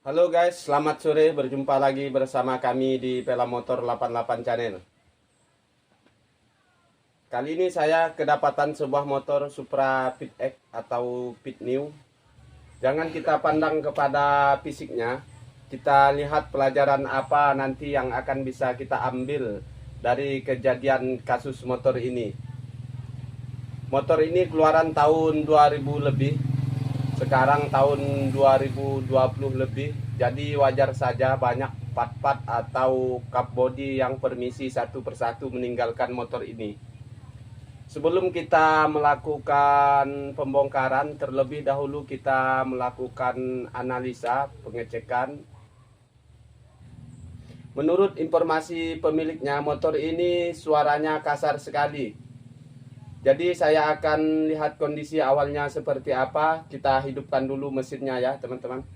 Halo guys, selamat sore. Berjumpa lagi bersama kami di Pela Motor 88 Channel. Kali ini saya kedapatan sebuah motor Supra Pit X atau Pit New. Jangan kita pandang kepada fisiknya, kita lihat pelajaran apa nanti yang akan bisa kita ambil dari kejadian kasus motor ini. Motor ini keluaran tahun 2000 lebih. Sekarang tahun 2020 lebih, jadi wajar saja banyak part-part atau cup body yang permisi satu persatu meninggalkan motor ini. Sebelum kita melakukan pembongkaran, terlebih dahulu kita melakukan analisa pengecekan. Menurut informasi pemiliknya, motor ini suaranya kasar sekali. Jadi saya akan lihat kondisi awalnya seperti apa. Kita hidupkan dulu mesinnya ya teman-teman.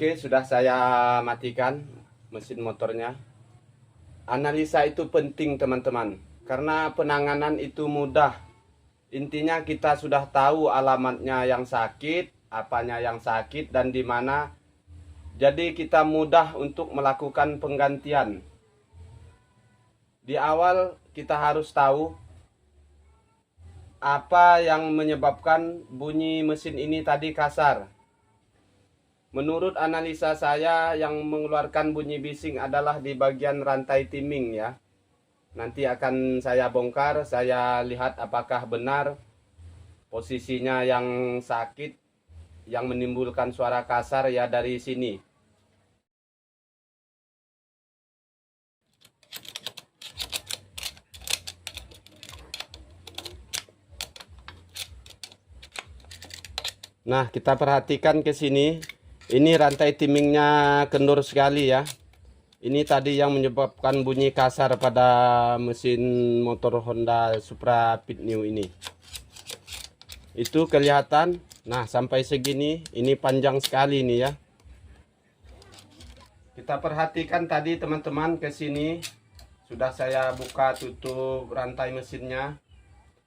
Oke, sudah saya matikan mesin motornya. Analisa itu penting teman-teman, karena penanganan itu mudah. Intinya kita sudah tahu alamatnya yang sakit, apanya yang sakit dan di mana. Jadi kita mudah untuk melakukan penggantian. Di awal kita harus tahu apa yang menyebabkan bunyi mesin ini tadi kasar. Menurut analisa saya, yang mengeluarkan bunyi bising adalah di bagian rantai timing ya. Nanti akan saya bongkar, saya lihat apakah benar posisinya yang sakit, yang menimbulkan suara kasar ya dari sini. Nah, kita perhatikan ke sini. Ini rantai timingnya kendur sekali ya. Ini tadi yang menyebabkan bunyi kasar pada mesin motor Honda Supra Pit New ini. Itu kelihatan. Nah, sampai segini, ini panjang sekali nih ya. Kita perhatikan tadi teman-teman ke sini. Sudah saya buka tutup rantai mesinnya.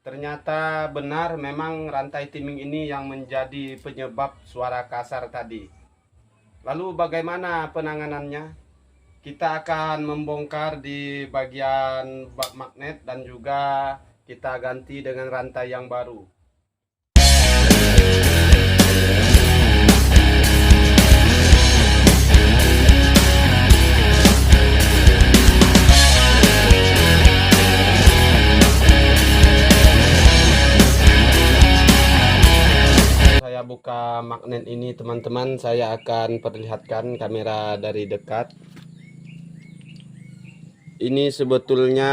Ternyata benar memang rantai timing ini yang menjadi penyebab suara kasar tadi. Lalu bagaimana penanganannya? Kita akan membongkar di bagian bak magnet dan juga kita ganti dengan rantai yang baru. Saya buka magnet ini teman-teman, saya akan perlihatkan kamera dari dekat. Ini sebetulnya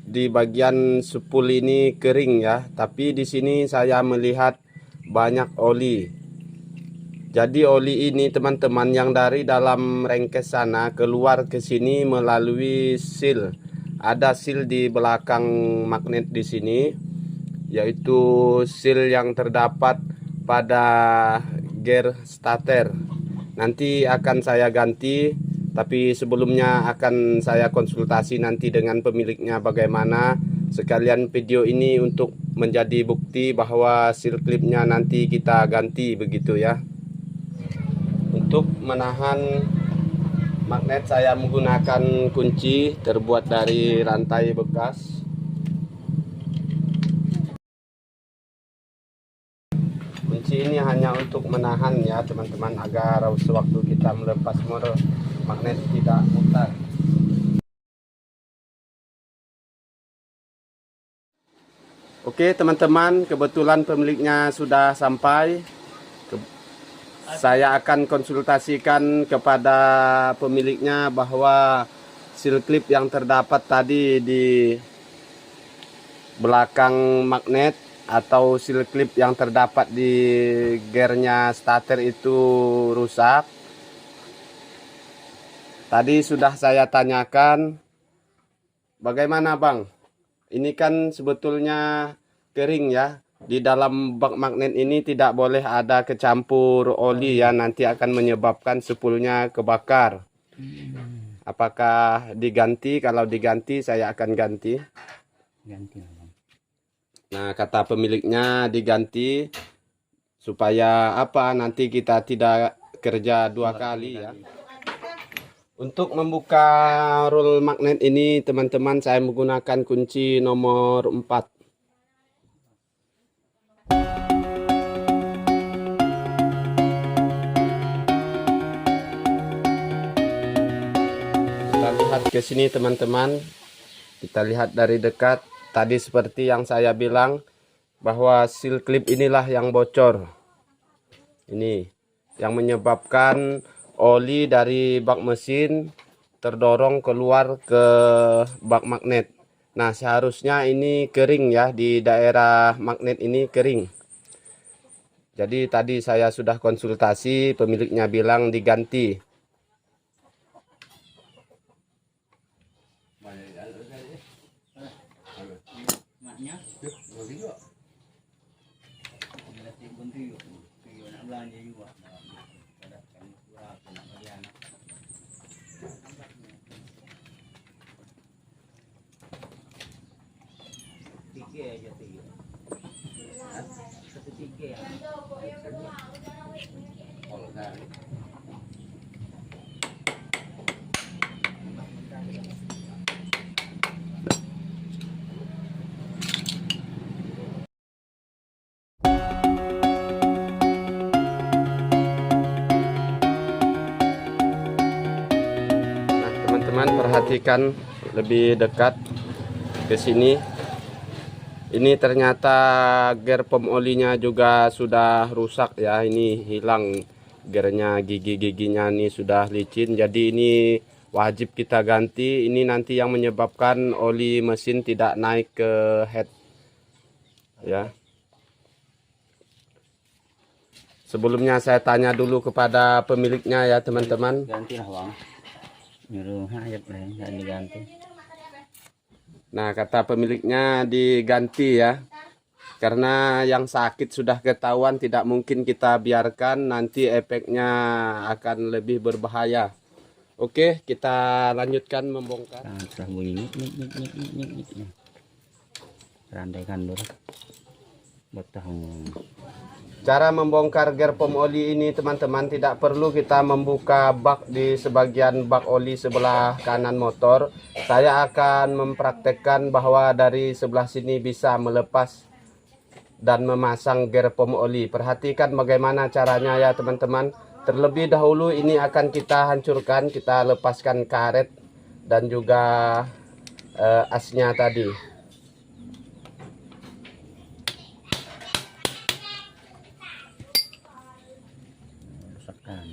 di bagian spool ini kering ya, tapi di sini saya melihat banyak oli. Jadi oli ini teman-teman yang dari dalam rengkes sana keluar ke sini melalui seal. Ada seal di belakang magnet di sini, yaitu seal yang terdapat pada gear starter. Nanti akan saya ganti, tapi sebelumnya akan saya konsultasi nanti dengan pemiliknya bagaimana. Sekalian video ini untuk menjadi bukti bahwa seal clipnya nanti kita ganti begitu ya. Untuk menahan magnet saya menggunakan kunci terbuat dari rantai bekas. Kunci ini hanya untuk menahan ya teman-teman, agar sewaktu kita melepas magnet tidak mutar. Oke teman-teman, kebetulan pemiliknya sudah sampai. Saya akan konsultasikan kepada pemiliknya bahwa seal clip yang terdapat tadi di belakang magnet atau seal clip yang terdapat di gearnya starter itu rusak. Tadi sudah saya tanyakan, bagaimana Bang? Ini kan sebetulnya kering ya. Di dalam bak magnet ini tidak boleh ada kecampur oli ya, nanti akan menyebabkan spoolnya kebakar. Apakah diganti? Kalau diganti saya akan ganti. Nah, kata pemiliknya diganti supaya apa? Nanti kita tidak kerja dua kali ya. Untuk membuka roll magnet ini teman-teman, saya menggunakan kunci nomor 4. Kita lihat ke sini teman-teman. Kita lihat dari dekat. Tadi seperti yang saya bilang bahwa seal clip inilah yang bocor. Ini yang menyebabkan oli dari bak mesin terdorong keluar ke bak magnet. Nah, seharusnya ini kering ya, di daerah magnet ini kering. Jadi tadi saya sudah konsultasi, pemiliknya bilang diganti. Nah, teman-teman perhatikan lebih dekat ke sini. Ini ternyata gear pom olinya juga sudah rusak ya. Ini hilang gearnya, gigi-giginya ini sudah licin. Jadi ini wajib kita ganti. Ini nanti yang menyebabkan oli mesin tidak naik ke head ya. Sebelumnya saya tanya dulu kepada pemiliknya ya teman-teman. Gantilah Bang. Nyuruh hayat lah yang diganti. Nah, kata pemiliknya diganti ya. Karena yang sakit sudah ketahuan, tidak mungkin kita biarkan, nanti efeknya akan lebih berbahaya. Oke, kita lanjutkan membongkar. Nah, setelah bunyi nyik. Randaikan dulu. Betah. Cara membongkar gear pom oli ini teman-teman, tidak perlu kita membuka bak di sebagian bak oli sebelah kanan motor. Saya akan mempraktekkan bahwa dari sebelah sini bisa melepas dan memasang gear pom oli. Perhatikan bagaimana caranya ya teman-teman. Terlebih dahulu ini akan kita hancurkan, kita lepaskan karet dan juga asnya tadi. Rusakkan.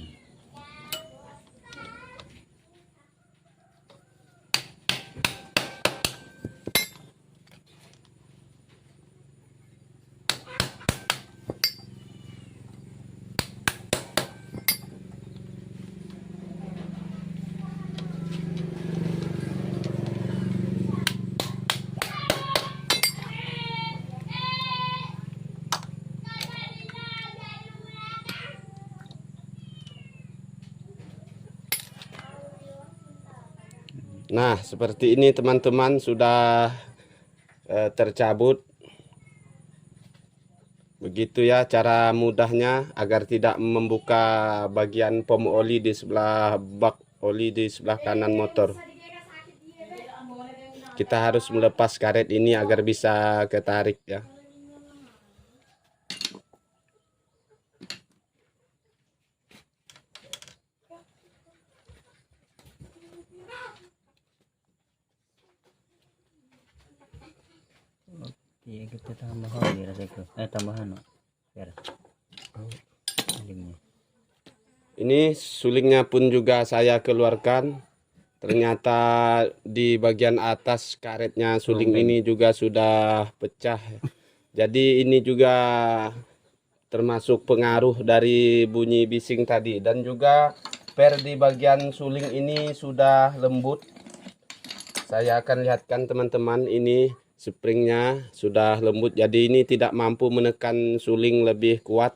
Nah, seperti ini teman-teman, sudah tercabut. Begitu ya cara mudahnya agar tidak membuka bagian pom oli di sebelah bak oli di sebelah kanan motor. Kita harus melepas karet ini agar bisa ketarik ya. Oke. Iya kita tambah oli rasanya. Tambahan no. Biar alimnya. Ini sulingnya pun juga saya keluarkan. Ternyata di bagian atas karetnya suling ini juga sudah pecah. Jadi ini juga termasuk pengaruh dari bunyi bising tadi. Dan juga per di bagian suling ini sudah lembut. Saya akan lihatkan teman-teman, ini springnya sudah lembut. Jadi ini tidak mampu menekan suling lebih kuat,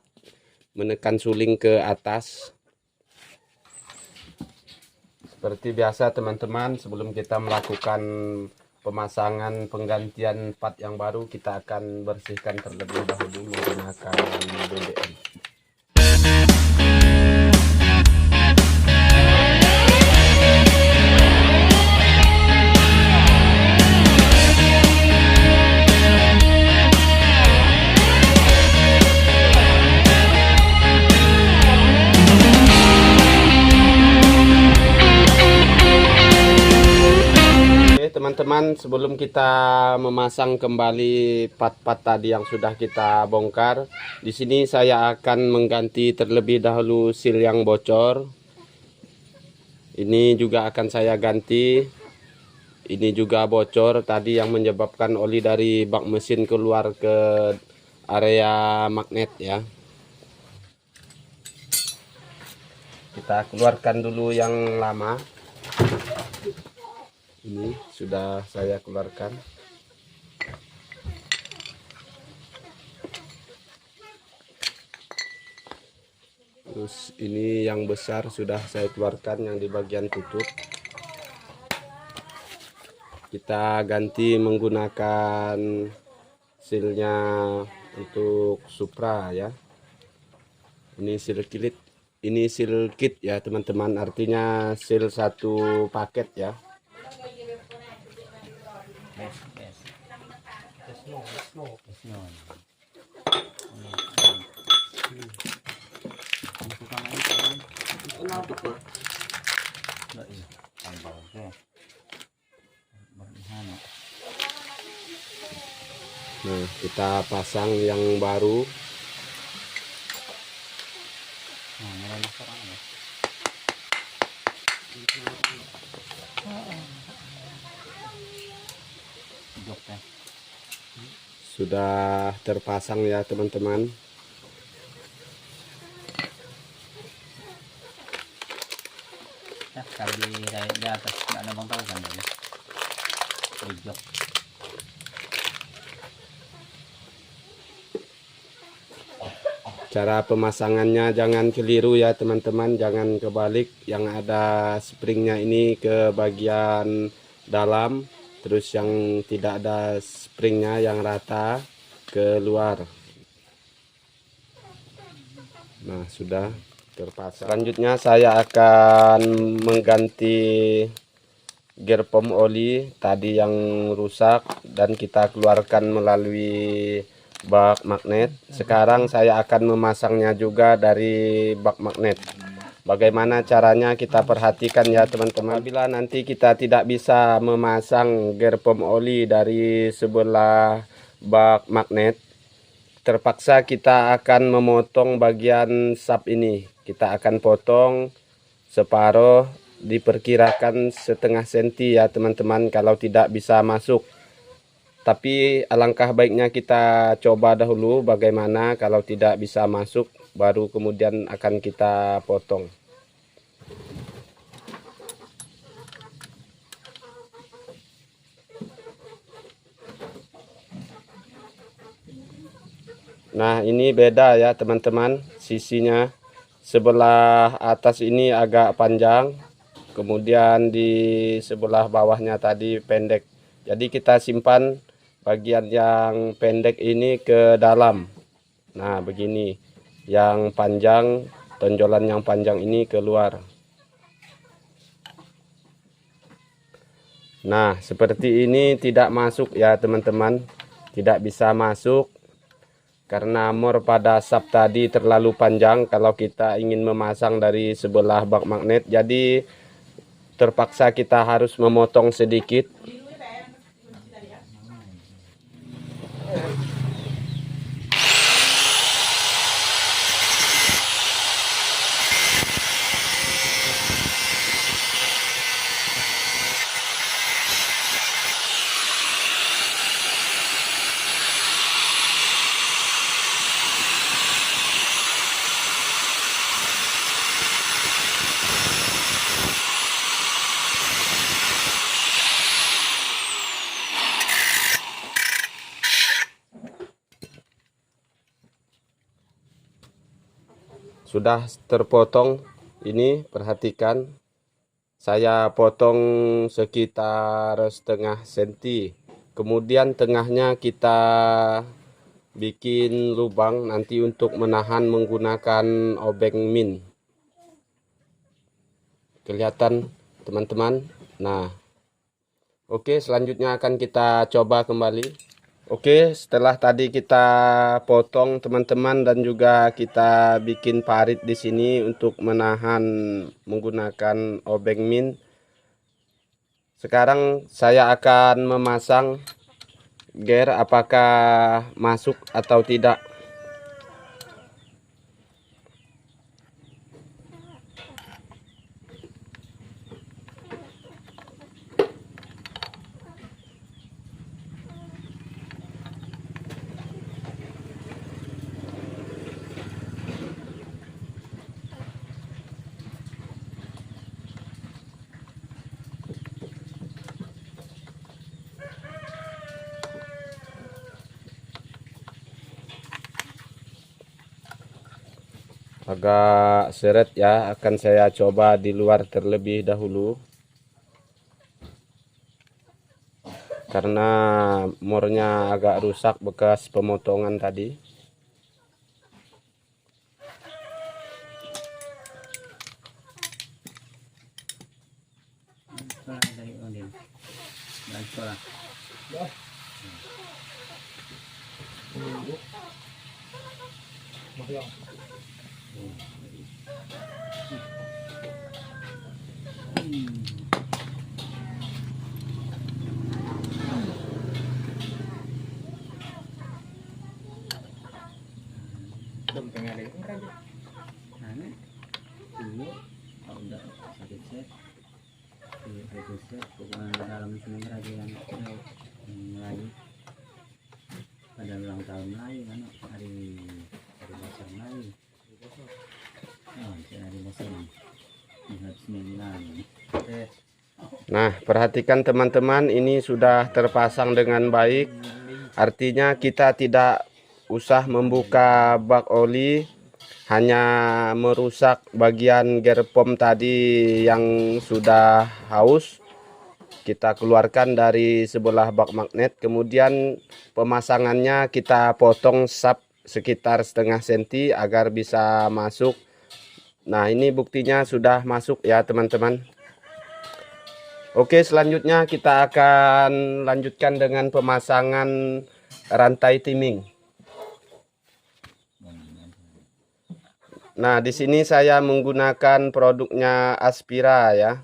menekan suling ke atas. Seperti biasa teman-teman, sebelum kita melakukan pemasangan penggantian part yang baru, kita akan bersihkan terlebih dahulu menggunakan BBM. Teman-teman, sebelum kita memasang kembali part-part tadi yang sudah kita bongkar, di sini saya akan mengganti terlebih dahulu seal yang bocor. Ini juga akan saya ganti. Ini juga bocor tadi yang menyebabkan oli dari bak mesin keluar ke area magnet ya. Kita keluarkan dulu yang lama. Ini sudah saya keluarkan. Terus ini yang besar sudah saya keluarkan, yang di bagian tutup. Kita ganti menggunakan sealnya untuk Supra ya. Ini seal kit, ini seal kit ya teman-teman, artinya seal satu paket ya. Nah, kita pasang yang baru. Sudah terpasang ya teman-teman. Kalau di atas nggak ada bang tahu kan ya. Jok. Cara pemasangannya jangan keliru ya teman-teman, jangan kebalik. Yang ada springnya ini ke bagian dalam, terus yang tidak ada springnya yang rata ke luar. Nah, sudah terpasang. Selanjutnya saya akan mengganti gear pump oli tadi yang rusak dan kita keluarkan melalui bak magnet. Sekarang saya akan memasangnya juga dari bak magnet. Bagaimana caranya kita perhatikan ya teman-teman. Apabila nanti kita tidak bisa memasang gear pump oli dari sebelah bak magnet, terpaksa kita akan memotong bagian sub ini. Kita akan potong separuh, diperkirakan setengah senti ya teman-teman, kalau tidak bisa masuk. Tapi alangkah baiknya kita coba dahulu bagaimana, kalau tidak bisa masuk baru kemudian akan kita potong. Nah, ini beda ya teman-teman, sisinya. Sebelah atas ini agak panjang, kemudian di sebelah bawahnya tadi pendek. Jadi kita simpan bagian yang pendek ini ke dalam. Nah, begini. Yang panjang, tonjolan yang panjang ini keluar. Nah, seperti ini tidak masuk ya teman-teman. Tidak bisa masuk karena mor pada sub tadi terlalu panjang kalau kita ingin memasang dari sebelah bak magnet. Jadi terpaksa kita harus memotong sedikit. sudah terpotong. Ini perhatikan, saya potong sekitar setengah senti. Kemudian tengahnya kita bikin lubang nanti untuk menahan menggunakan obeng min. Kelihatan teman-teman. Nah, oke, selanjutnya akan kita coba kembali. Oke, setelah tadi kita potong teman-teman dan juga kita bikin parit di sini untuk menahan menggunakan obeng min. Sekarang saya akan memasang gear apakah masuk atau tidak. Agak seret ya, akan saya coba di luar terlebih dahulu karena mornya agak rusak bekas pemotongan tadi. Pada ulang tahun Melayu kan, hari besar Melayu. Oh, hari besar. Nah, perhatikan teman-teman, ini sudah terpasang dengan baik. Artinya kita tidak usah membuka bak oli, hanya merusak bagian gear pump tadi yang sudah haus. Kita keluarkan dari sebelah bak magnet, kemudian pemasangannya kita potong sap sekitar setengah senti agar bisa masuk. Nah, ini buktinya sudah masuk ya teman-teman. Oke, selanjutnya kita akan lanjutkan dengan pemasangan rantai timing. Nah, di sini saya menggunakan produknya Aspira ya.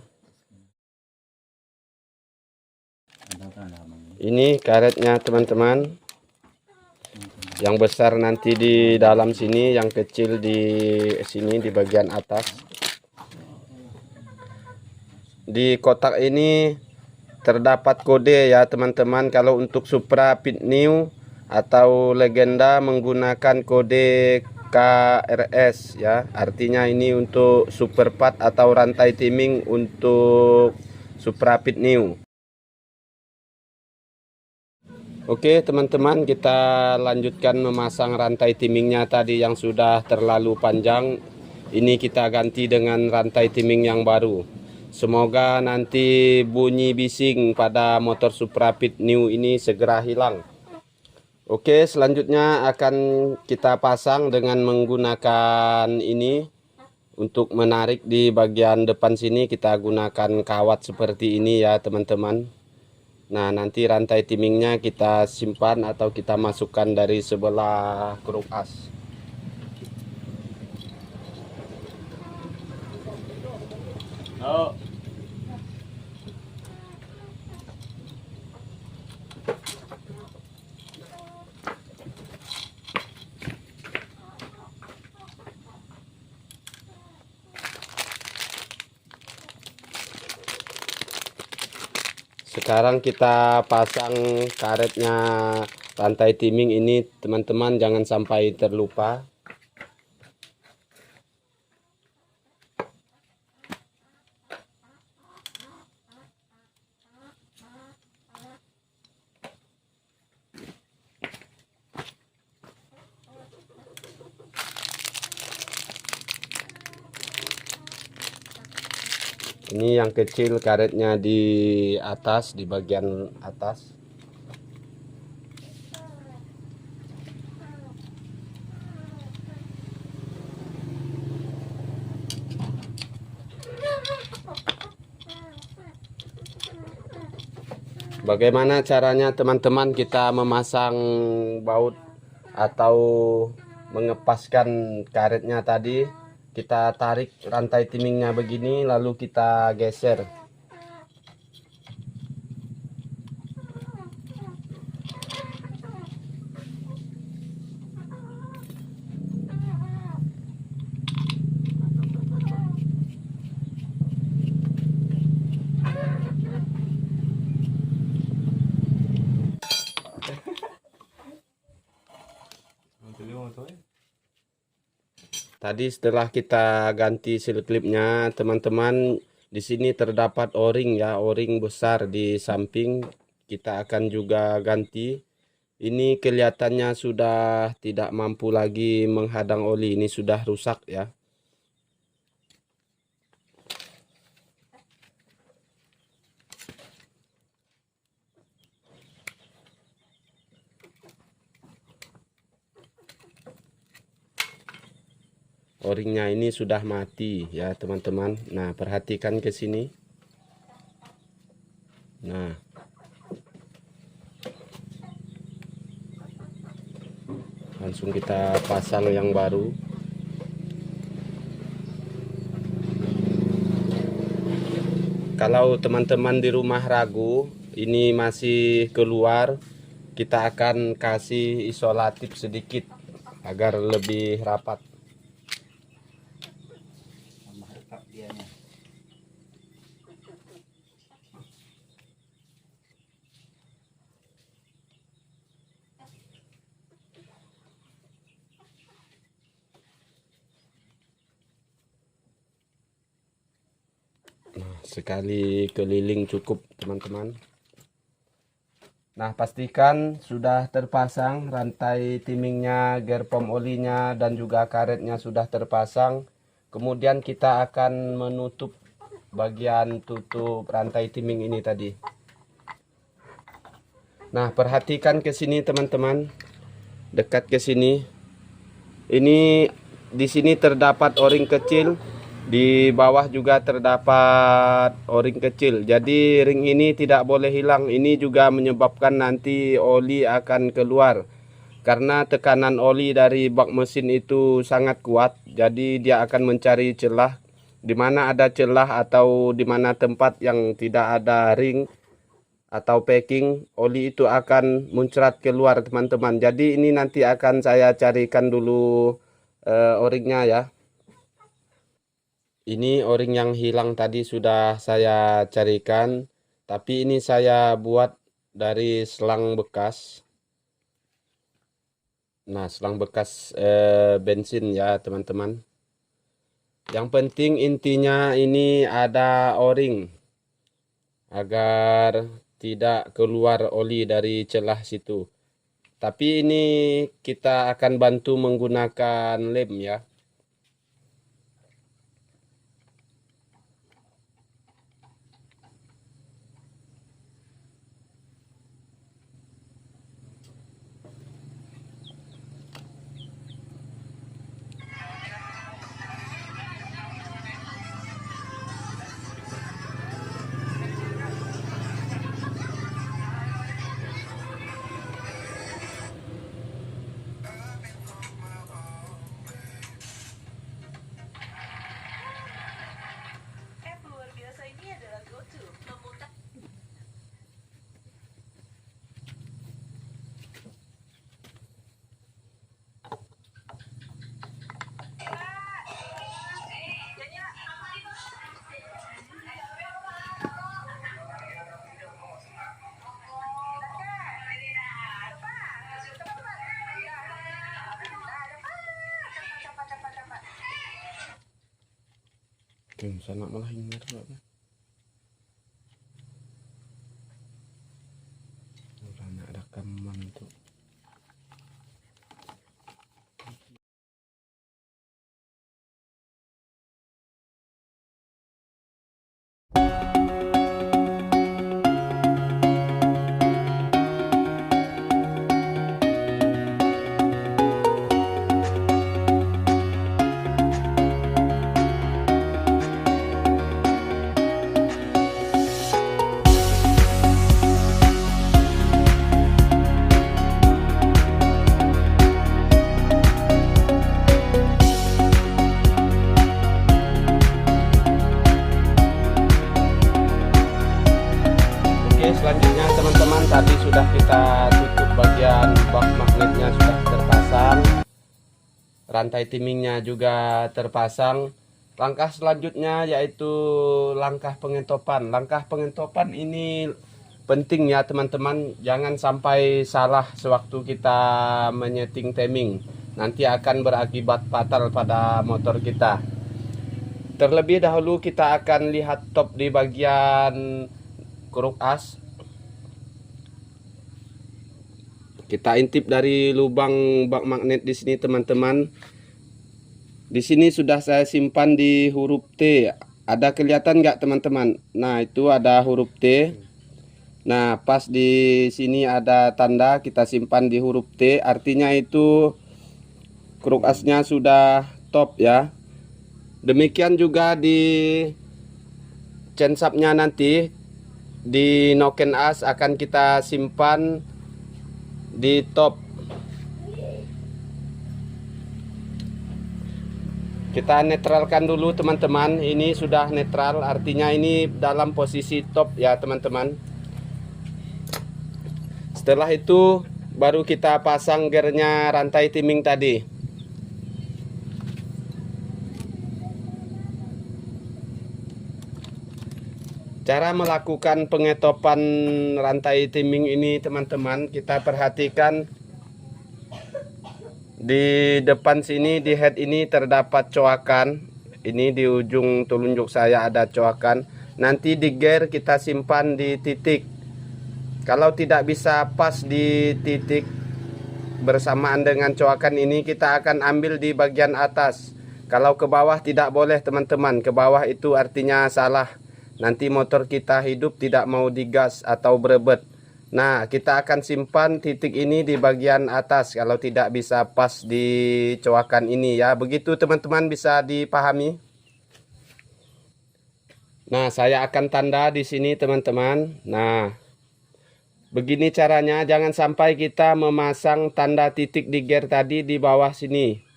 Ini karetnya teman-teman. Yang besar nanti di dalam sini, yang kecil di sini di bagian atas. Di kotak ini terdapat kode ya teman-teman. Kalau untuk Supra Pit New atau Legenda menggunakan kode KRS ya. Artinya ini untuk super part atau rantai timing untuk Supra Pit New. Oke teman-teman, kita lanjutkan memasang rantai timingnya tadi yang sudah terlalu panjang. Ini kita ganti dengan rantai timing yang baru. Semoga nanti bunyi bising pada motor Supra Pit New ini segera hilang. Oke, selanjutnya akan kita pasang dengan menggunakan ini. Untuk menarik di bagian depan sini kita gunakan kawat seperti ini ya teman-teman. Nah, nanti rantai timingnya kita simpan atau kita masukkan dari sebelah keruk as. Oh. Sekarang kita pasang karetnya rantai timing ini teman-teman, jangan sampai terlupa. Ini yang kecil karetnya di atas, di bagian atas. Bagaimana caranya teman-teman kita memasang baut atau mengepaskan karetnya tadi? Kita tarik rantai timingnya begini, lalu kita geser. Tadi setelah kita ganti seal clipnya, teman-teman, di sini terdapat o-ring ya, o-ring besar di samping. Kita akan juga ganti. Ini kelihatannya sudah tidak mampu lagi menghadang oli, ini sudah rusak ya. O-ringnya ini sudah mati ya teman-teman. Nah, perhatikan ke sini. Nah, langsung kita pasang yang baru. Kalau teman-teman di rumah ragu, ini masih keluar, kita akan kasih isolatif sedikit agar lebih rapat. Mantap dianya. Nah, sekali keliling cukup teman-teman. Nah, pastikan sudah terpasang rantai timingnya, gearpom olinya, dan juga karetnya sudah terpasang. Kemudian kita akan menutup bagian tutup rantai timing ini tadi. Nah, perhatikan ke sini teman-teman. Dekat ke sini. Ini di sini terdapat o-ring kecil. Di bawah juga terdapat o-ring kecil. Jadi ring ini tidak boleh hilang. Ini juga menyebabkan nanti oli akan keluar. Karena tekanan oli dari bak mesin itu sangat kuat. Jadi dia akan mencari celah. Di mana ada celah atau di mana tempat yang tidak ada ring atau packing, oli itu akan muncrat keluar teman-teman. Jadi ini nanti akan saya carikan dulu o-ringnya ya. Ini o-ring yang hilang tadi sudah saya carikan, tapi ini saya buat dari selang bekas. Nah, selang bekas bensin ya teman-teman. Yang penting intinya ini ada o-ring agar tidak keluar oli dari celah situ. Tapi ini kita akan bantu menggunakan lem ya. Sana malah ini udah ada rekaman tuh. tadi sudah kita tutup bagian bak magnetnya, sudah terpasang, rantai timingnya juga terpasang. Langkah selanjutnya yaitu langkah pengetopan. Langkah pengetopan ini penting ya teman-teman, jangan sampai salah sewaktu kita menyeting timing, nanti akan berakibat fatal pada motor kita. Terlebih dahulu kita akan lihat top di bagian kruk as. Kita intip dari lubang bak magnet di sini teman-teman. Di sini sudah saya simpan di huruf T. Ada kelihatan nggak teman-teman? Nah, itu ada huruf T. Nah, pas di sini ada tanda, kita simpan di huruf T. Artinya itu kruk asnya sudah top ya. Demikian juga di chainsapnya nanti, di noken as akan kita simpan di top. Kita netralkan dulu teman-teman. Ini sudah netral, artinya ini dalam posisi top ya teman-teman. Setelah itu baru kita pasang gearnya rantai timing tadi. Cara melakukan pengetopan rantai timing ini teman-teman, kita perhatikan di depan sini, di head ini terdapat coakan. Ini di ujung telunjuk saya ada coakan. Nanti di gear kita simpan di titik. Kalau tidak bisa pas di titik bersamaan dengan coakan ini, kita akan ambil di bagian atas. Kalau ke bawah tidak boleh teman-teman. Ke bawah itu artinya salah. Nanti motor kita hidup tidak mau digas atau berebet. Nah, kita akan simpan titik ini di bagian atas kalau tidak bisa pas di coakan ini ya. Begitu teman-teman, bisa dipahami. Nah, saya akan tanda di sini teman-teman. Nah, begini caranya, jangan sampai kita memasang tanda titik di gear tadi di bawah sini.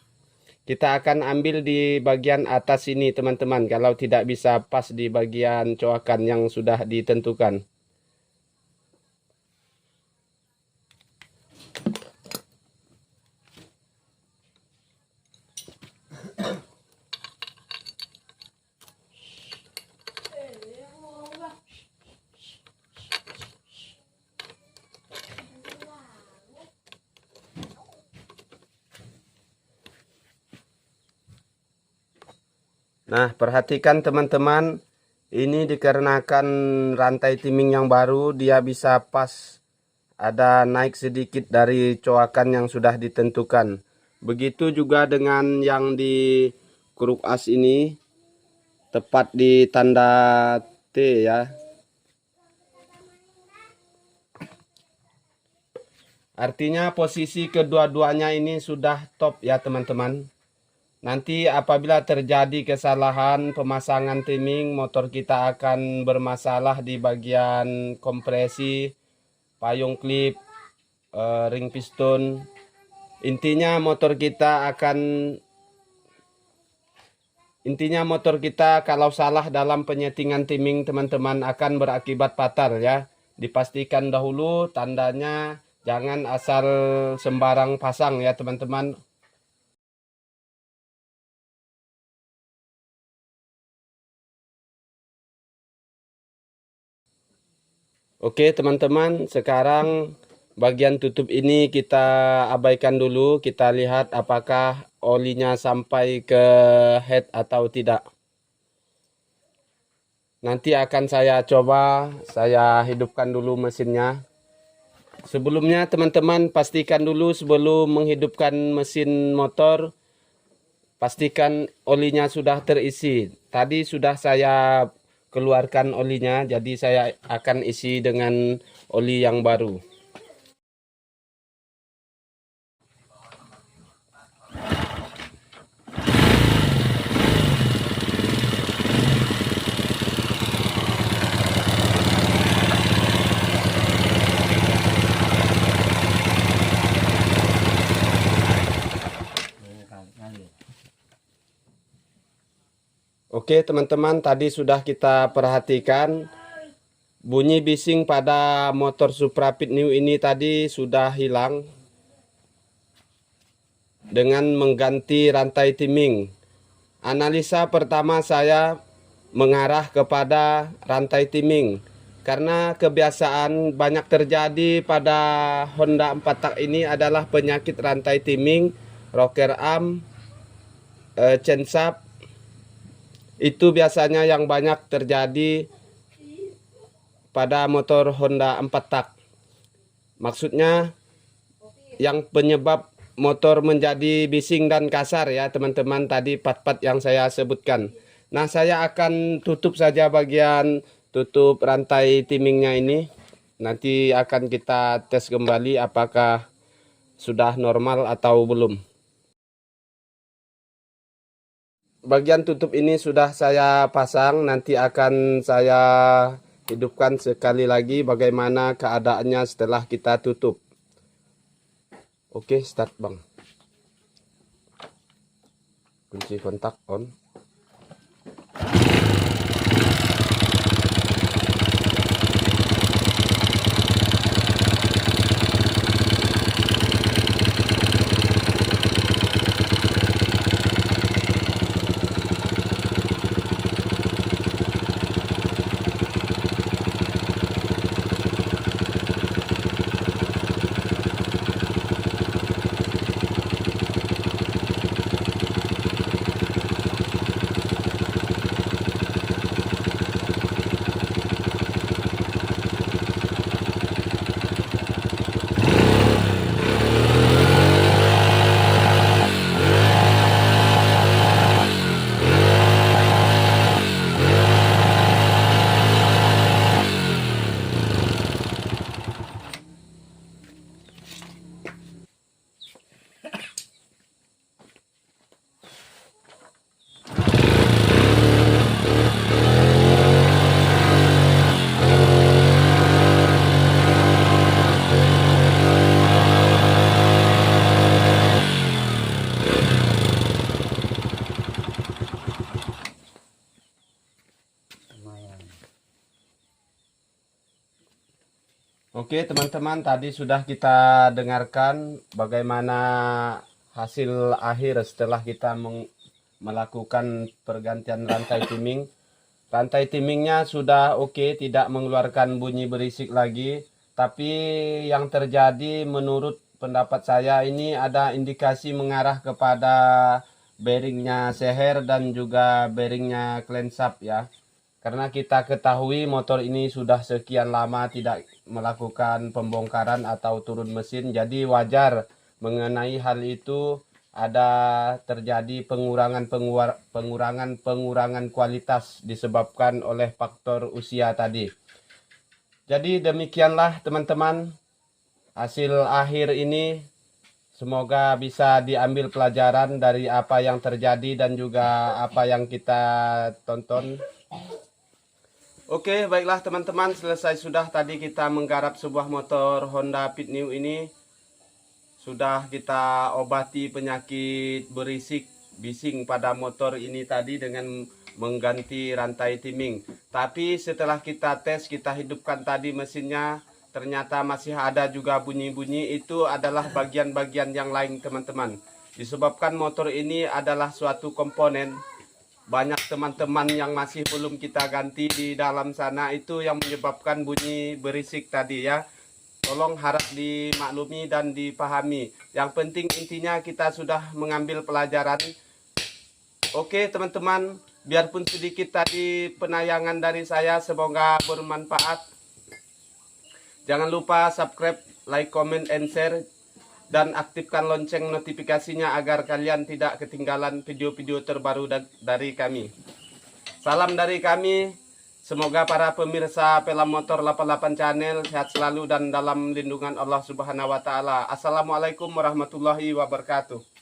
Kita akan ambil di bagian atas sini teman-teman, kalau tidak bisa pas di bagian coakan yang sudah ditentukan. Nah, perhatikan teman-teman, ini dikarenakan rantai timing yang baru, dia bisa pas, ada naik sedikit dari coakan yang sudah ditentukan. Begitu juga dengan yang di kruk as ini, tepat di tanda T ya. Artinya posisi kedua-duanya ini sudah top ya teman-teman. Nanti apabila terjadi kesalahan pemasangan timing, motor kita akan bermasalah di bagian kompresi, payung klip, ring piston. Intinya motor kita kalau salah dalam penyetingan timing teman-teman akan berakibat fatal ya. Dipastikan dahulu tandanya, jangan asal sembarang pasang ya teman-teman. Oke teman-teman, sekarang bagian tutup ini kita abaikan dulu. Kita lihat apakah olinya sampai ke head atau tidak. Nanti akan saya coba, saya hidupkan dulu mesinnya. Sebelumnya teman-teman, pastikan dulu sebelum menghidupkan mesin motor, pastikan olinya sudah terisi. Tadi sudah saya keluarkan olinya, jadi saya akan isi dengan oli yang baru. Oke teman-teman, tadi sudah kita perhatikan bunyi bising pada motor Supra Pit New ini tadi sudah hilang dengan mengganti rantai timing. Analisa pertama saya mengarah kepada rantai timing, karena kebiasaan banyak terjadi pada Honda 4 tak ini adalah penyakit rantai timing, rocker arm, chainshaft. Itu biasanya yang banyak terjadi pada motor Honda 4 tak. Maksudnya yang penyebab motor menjadi bising dan kasar ya teman-teman, tadi part-part yang saya sebutkan. Nah, saya akan tutup saja bagian tutup rantai timingnya ini. Nanti akan kita tes kembali apakah sudah normal atau belum. Bagian tutup ini sudah saya pasang, nanti akan saya hidupkan sekali lagi bagaimana keadaannya setelah kita tutup. Oke, start bang. Kunci kontak on. Oke teman-teman, tadi sudah kita dengarkan bagaimana hasil akhir setelah kita melakukan pergantian rantai timing. Rantai timingnya sudah oke, tidak mengeluarkan bunyi berisik lagi. Tapi yang terjadi menurut pendapat saya ini ada indikasi mengarah kepada bearingnya seher dan juga bearingnya crankshaft ya. Karena kita ketahui motor ini sudah sekian lama tidak melakukan pembongkaran atau turun mesin. Jadi wajar mengenai hal itu ada terjadi pengurangan kualitas disebabkan oleh faktor usia tadi. Jadi demikianlah teman-teman hasil akhir ini. Semoga bisa diambil pelajaran dari apa yang terjadi dan juga apa yang kita tonton. Oke, baiklah teman-teman, selesai sudah tadi kita menggarap sebuah motor Honda Pit New ini. Sudah kita obati penyakit berisik bising pada motor ini tadi dengan mengganti rantai timing. Tapi setelah kita tes, kita hidupkan tadi mesinnya, ternyata masih ada juga bunyi-bunyi. Itu adalah bagian-bagian yang lain teman-teman. Disebabkan motor ini adalah suatu komponen. Banyak teman-teman yang masih belum kita ganti di dalam sana, itu yang menyebabkan bunyi berisik tadi ya. Tolong harap dimaklumi dan dipahami. Yang penting intinya kita sudah mengambil pelajaran. Oke teman-teman, biarpun sedikit tadi penayangan dari saya, semoga bermanfaat. Jangan lupa subscribe, like, comment, and share. Dan aktifkan lonceng notifikasinya agar kalian tidak ketinggalan video-video terbaru dari kami. Salam dari kami. Semoga para pemirsa Pelam Motor 88 Channel sehat selalu dan dalam lindungan Allah Subhanahu wa taala. Assalamualaikum warahmatullahi wabarakatuh.